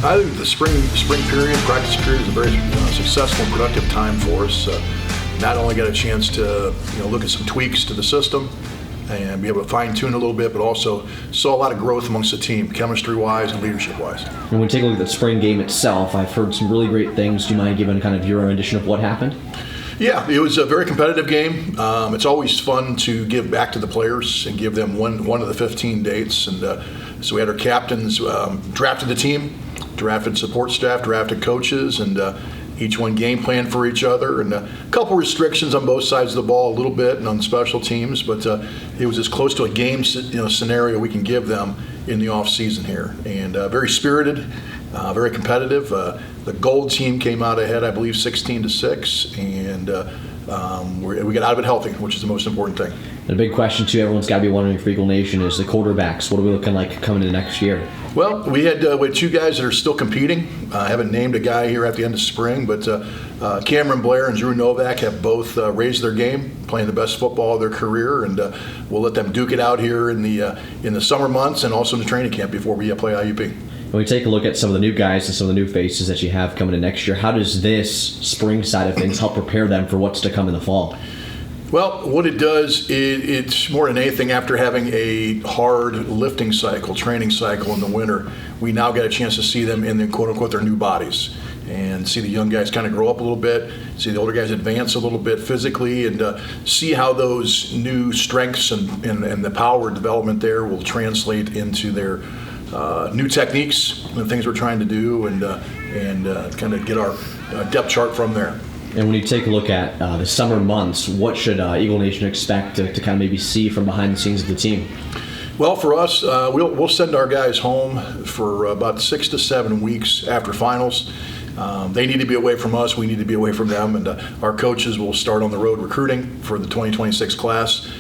I think the spring period, practice period, is a very successful and productive time for us. Not only got a chance to look at some tweaks to the system and be able to fine-tune a little bit, but also saw a lot of growth amongst the team, chemistry-wise and leadership-wise. And when we take a look at the spring game itself, I've heard some really great things. Do you mind giving kind of your rendition of what happened? Yeah, it was a very competitive game. It's always fun to give back to the players and give them one of the 15 dates. And so we had our captains drafted the team, drafted support staff, drafted coaches, and each one game plan for each other, and a couple restrictions on both sides of the ball a little bit and on special teams, but it was as close to a game scenario we can give them in the off season here. And very spirited, very competitive. The gold team came out ahead, I believe, 16-6, and we got out of it healthy, which is the most important thing. And a big question, too, everyone's got to be wondering for Eagle Nation is the quarterbacks. What are we looking like coming into next year? Well, we had two guys that are still competing. I haven't named a guy here at the end of spring, but Cameron Blair and Drew Novak have both raised their game, playing the best football of their career, and we'll let them duke it out here in the summer months and also in the training camp before we play IUP. When we take a look at some of the new guys and some of the new faces that you have coming in next year, how does this spring side of things help prepare them for what's to come in the fall? Well, what it does, it's more than anything, after having a hard lifting cycle, training cycle in the winter, we now get a chance to see them in the quote-unquote their new bodies and see the young guys kind of grow up a little bit, see the older guys advance a little bit physically, and see how those new strengths and the power development there will translate into their new techniques and the things we're trying to do, and kind of get our depth chart from there. And when you take a look at the summer months, what should Eagle Nation expect to kind of maybe see from behind the scenes of the team? Well, for us, we'll send our guys home for about 6 to 7 weeks after finals. They need to be away from us. We need to be away from them. And our coaches will start on the road recruiting for the 2026 class.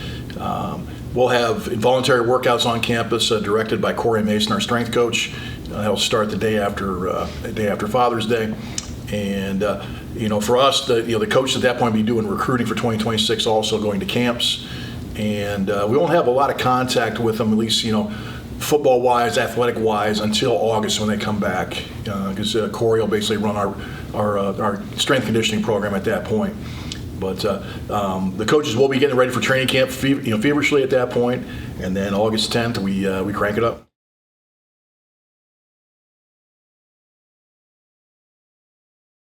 We'll have voluntary workouts on campus directed by Corey Mason, our strength coach. He'll start the day after Father's Day. And for us, the coach at that point will be doing recruiting for 2026, also going to camps. And we won't have a lot of contact with them, at least football-wise, athletic-wise, until August when they come back, because Corey will basically run our strength conditioning program at that point. But the coaches will be getting ready for training camp feverishly at that point, and then August 10th we crank it up.